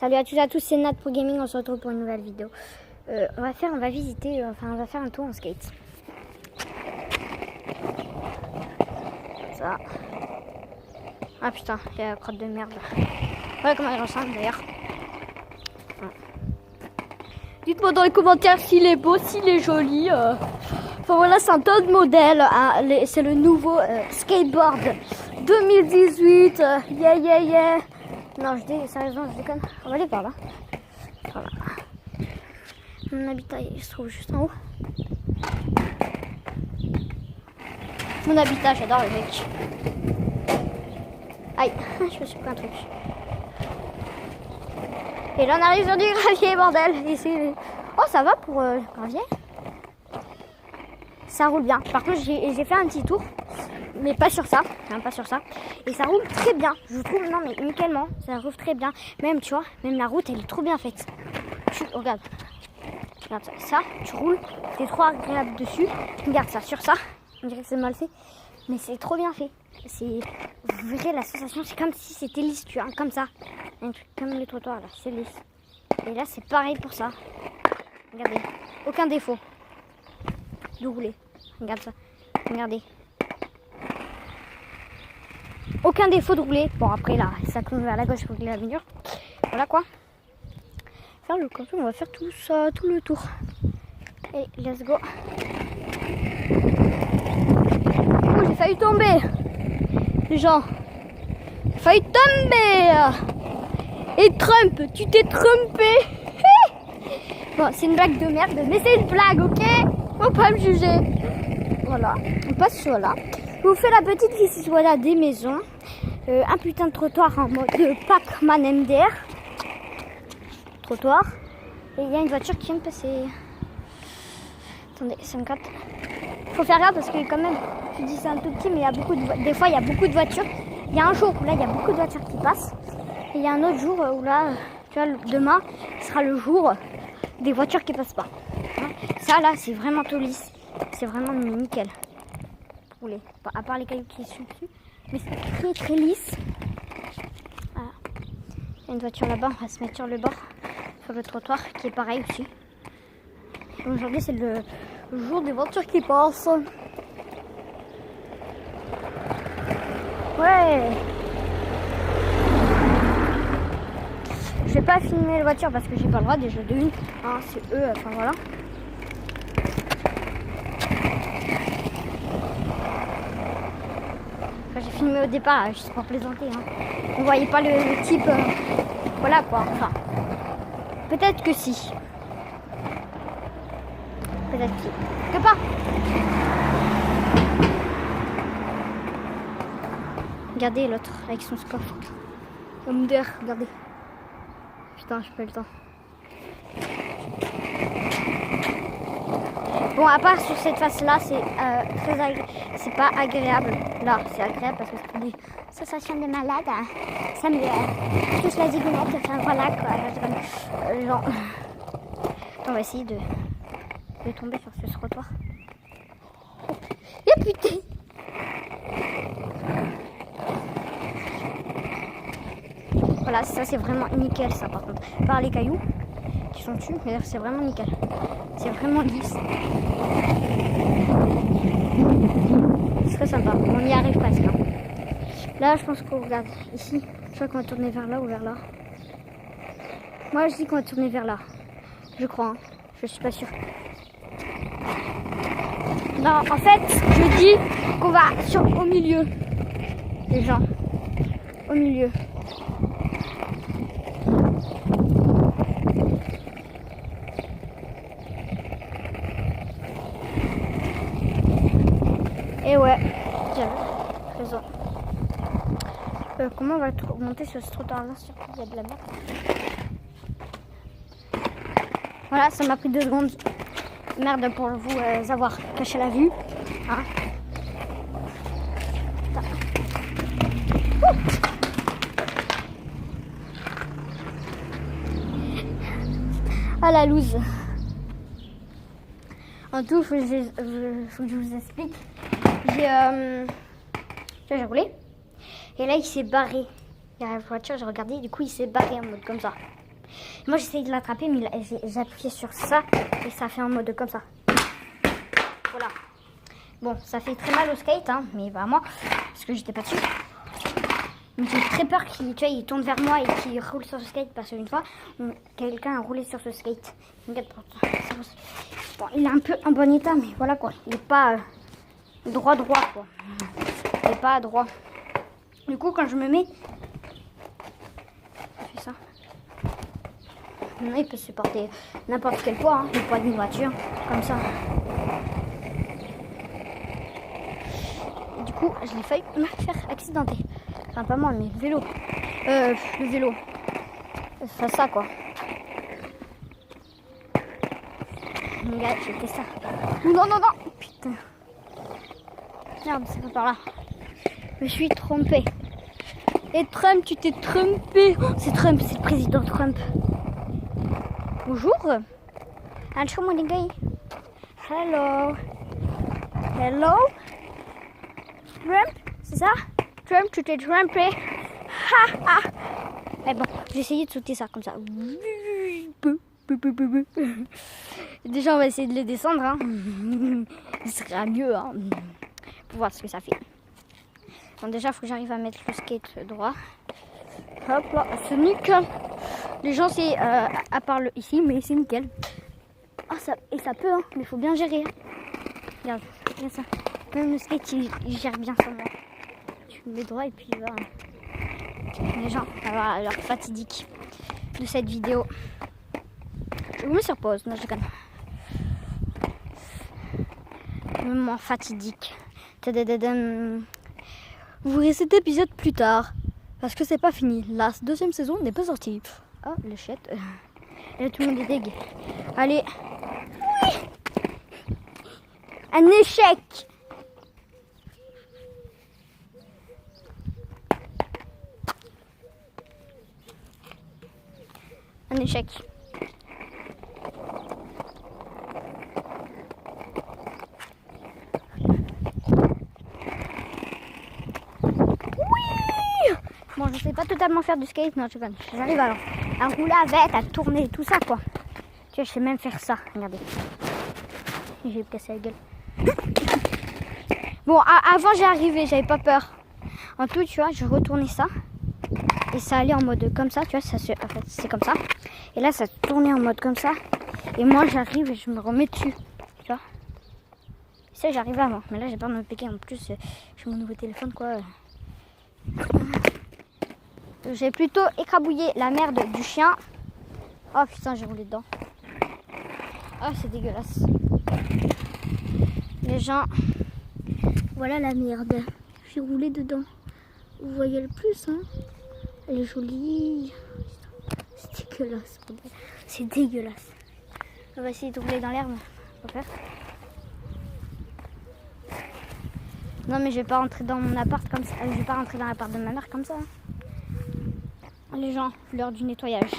Salut à tous et à tous, c'est Nat Pro Gaming, on se retrouve pour une nouvelle vidéo. On va faire un tour en skate. Ça. Ah putain, il y a la crotte de merde. Ouais, comment elle ressemble d'ailleurs. Dites-moi dans les commentaires s'il est beau, s'il est joli. Enfin voilà, c'est un top modèle. Hein. C'est le nouveau skateboard 2018. Yeah, yeah, yeah. Non, sérieusement, je déconne. On va aller par là. Voilà. Mon habitat, il se trouve juste en haut. Mon habitat, j'adore le mec. Aïe, je me suis pris un truc. Et là, on arrive sur du gravier, bordel. Ici. Oh, ça va pour le gravier. Ça roule bien. Par contre, j'ai fait un petit tour. Mais pas sur ça, pas sur ça. Et ça roule très bien, je trouve, non mais nickelement, ça roule très bien. Même, tu vois, même la route, elle est trop bien faite. Regarde ça, tu roules, c'est trop agréable dessus. Regarde ça, sur ça, on dirait que c'est mal fait. Mais c'est trop bien fait. Vous verrez la sensation, c'est comme si c'était lisse, tu vois, comme ça. Un truc comme les trottoirs là, c'est lisse. Et là, c'est pareil pour ça. Regardez, aucun défaut de rouler. Regarde ça, regardez. Aucun défaut de rouler. Bon après là, ça tourne vers la gauche pour la mur. Voilà quoi. Faire le canton, on va faire tout ça, tout le tour. Et let's go. Oh, j'ai failli tomber. Les gens. J'ai failli tomber. Et Trump, tu t'es trompé. Bon, c'est une blague de merde, mais c'est une blague, ok? Faut pas me juger. Voilà, on passe sur là. Je vous fais la petite visite, voilà, des maisons. Un putain de trottoir en mode Pac-Man MDR. Trottoir. Et il y a une voiture qui vient de passer. Attendez, ça me capte. Faut faire gaffe parce que quand même, je dis c'est un tout petit, mais il y a beaucoup de des fois il y a beaucoup de voitures. Il y a un jour où là il y a beaucoup de voitures qui passent. Et il y a un autre jour où là, tu vois, demain sera le jour des voitures qui passent pas. Hein, ça là, c'est vraiment tout lisse. C'est vraiment nickel. Rouler. À part les cailloux qui sont dessus. Mais c'est très très lisse. Voilà. Il y a une voiture là-bas, on va se mettre sur le bord, sur le trottoir, qui est pareil aussi. Aujourd'hui c'est le jour des voitures qui passent. Ouais. Je vais pas filmer les voitures parce que j'ai pas le droit déjà de une. Hein, c'est eux, enfin voilà. J'ai filmé au départ, juste pour plaisanter. Hein. On voyait pas le type. Voilà quoi. Enfin, peut-être que si. Peut-être que si. Que pas. Regardez l'autre avec son score. Comme d'air, regardez. Putain, j'ai pas eu le temps. Bon, à part sur cette face-là, c'est pas agréable. Là, c'est agréable parce que c'est des sensations de malade. Hein. Ça me touche la zigounette. Enfin, voilà quoi. Genre. On va essayer de tomber sur ce trottoir. Et putain! Voilà, ça c'est vraiment nickel, ça par contre. Par les cailloux qui sont dessus, mais c'est vraiment nickel. C'est vraiment lisse. C'est très sympa. On y arrive presque. Hein. Là, je pense qu'on regarde ici. Je crois qu'on va tourner vers là ou vers là. Moi, je dis qu'on va tourner vers là. Je crois. Hein. Je suis pas sûre. Non, en fait, je dis qu'on va au milieu. Les gens. Au milieu. Et ouais, j'avais raison. Comment on va monter sur ce trottoir-là? Surtout qu'il y a de la merde. Voilà, ça m'a pris 2 secondes. Merde pour vous avoir caché la vue. Hein. Ah la loose. En tout, faut que je vous explique. J'ai roulé. Et là, il s'est barré. Il y a la voiture, j'ai regardé. Du coup, il s'est barré en mode comme ça. Moi j'essayais de l'attraper, mais j'ai appuyé sur ça et ça fait en mode comme ça. Voilà. Bon, ça fait très mal au skate, hein, mais bah moi, parce que j'étais pas dessus. J'ai très peur qu'il tourne vers moi et qu'il roule sur ce skate parce qu'une fois, quelqu'un a roulé sur ce skate. Regarde, bon, il est un peu en bon état, mais voilà quoi. Il n'est pas droit quoi. Il n'est pas droit. Du coup, quand je me mets, je fais ça. Il peut supporter n'importe quel poids, hein, le poids d'une voiture, comme ça. Et du coup, je l'ai failli me faire accidenter. Enfin, pas moi, mais le vélo. Le vélo. Enfin, ça, quoi. Regarde, j'ai fait ça. Non. Putain. Merde, c'est pas par là. Je me suis trompée. Et Trump, tu t'es trompé. Oh, c'est Trump, c'est le président Trump. Bonjour. Hello. Hello. Trump, c'est ça? Trump, tu t'es trompé. Mais bon, j'ai essayé de sauter ça comme ça. Déjà, on va essayer de le descendre. Hein. Ce sera mieux hein, pour voir ce que ça fait. Bon, déjà, il faut que j'arrive à mettre le skate droit. Hop là, c'est nickel. Les gens, c'est à part le ici, mais c'est nickel. Ah, ça, et ça peut, hein, mais il faut bien gérer. Regarde ça. Même le skate, il gère bien ça. Moi. Tu le mets droit et puis voilà. Les gens, ça va leur fatidique de cette vidéo. Je vous mets sur pause, non, je déconne. Moment fatidique. Tadadadam. Vous verrez cet épisode plus tard. Parce que c'est pas fini. La deuxième saison n'est pas sortie. Oh, l'échette. Et là, tout le monde est dégueu. Allez. Oui. Un échec. Un échec. Bon, je sais pas totalement faire du skate, non, j'arrive à rouler avec, à tourner, tout ça, quoi. Tu vois, je sais même faire ça, regardez. J'ai me cassé la gueule. Bon, avant, j'ai arrivé, j'avais pas peur. En tout, tu vois, je retournais ça. Et ça allait en mode comme ça, tu vois, en fait, c'est comme ça. Et là, ça tournait en mode comme ça. Et moi, j'arrive et je me remets dessus, tu vois. Ça, j'arrivais avant, mais là, j'ai peur de me piquer. En plus, j'ai mon nouveau téléphone, quoi. J'ai plutôt écrabouillé la merde du chien. Oh putain, j'ai roulé dedans. Oh, c'est dégueulasse. Les gens, voilà la merde. J'ai roulé dedans. Vous voyez le plus, hein? Elle est jolie. C'est dégueulasse. C'est dégueulasse. On va essayer de rouler dans l'herbe. On va faire. Non, mais je vais pas rentrer dans mon appart comme ça. Je vais pas rentrer dans l'appart de ma mère comme ça. Les gens, l'heure du nettoyage.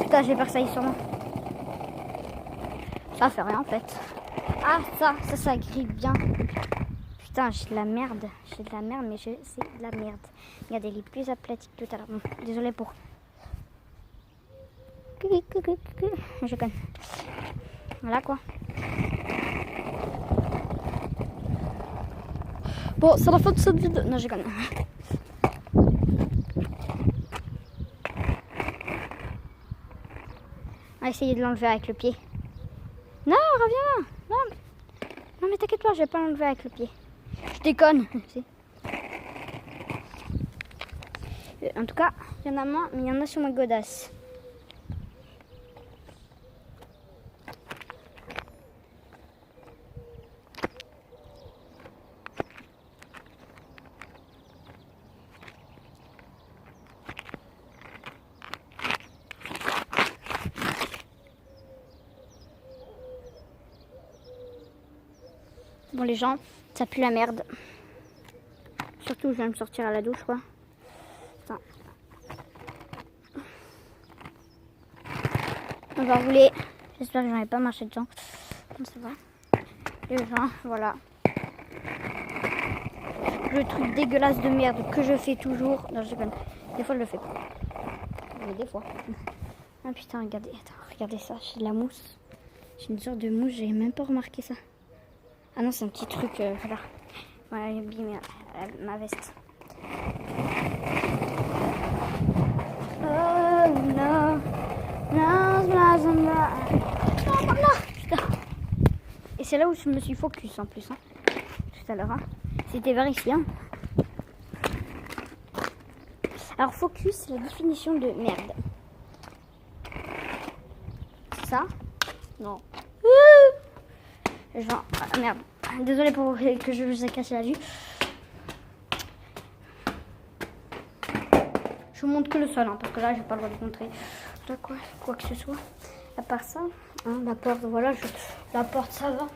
Putain, j'ai peur que ça aille sur moi. Ça fait rien en fait. Ah, ça grippe bien. Putain, j'ai de la merde. J'ai de la merde, mais c'est de la merde. Regardez, les plus aplatis que tout à l'heure. Bon, désolé pour. Je connais. Voilà quoi. Bon, c'est la fin de cette vidéo. Non, je connais. On va essayer de l'enlever avec le pied. Non, reviens là. Non, mais t'inquiète pas, je vais pas l'enlever avec le pied. Je déconne. En tout cas, il y en a moins, mais il y en a sur ma godasse. Bon les gens, ça pue la merde. Surtout je viens de me sortir à la douche quoi. Attends. On va rouler. J'espère que j'en ai pas marché dedans. Comme ça va. Les gens, voilà. Le truc dégueulasse de merde que je fais toujours. Non, je déconne. Des fois je le fais pas. mais des fois. Ah putain, regardez, attends, regardez ça, j'ai de la mousse. J'ai une sorte de mousse, j'avais même pas remarqué ça. Ah non, c'est un petit truc, voilà. Voilà, j'ai abîmé ma veste. Oh non, non, non, non, non, putain. Et c'est là où je me suis focus en plus, hein, tout à l'heure. Hein. C'était vers ici. Hein. Alors focus, c'est la définition de merde. C'est ça? Non. Genre, ah, merde. Désolée pour que je vous ai cassé la vue. Je vous montre que le sol, hein, parce que là, j'ai pas le droit de montrer quoi que ce soit. À part ça, hein, la porte, voilà, la porte, ça va.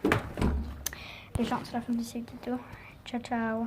Les gens, c'est la fin de cette vidéo. Ciao, ciao.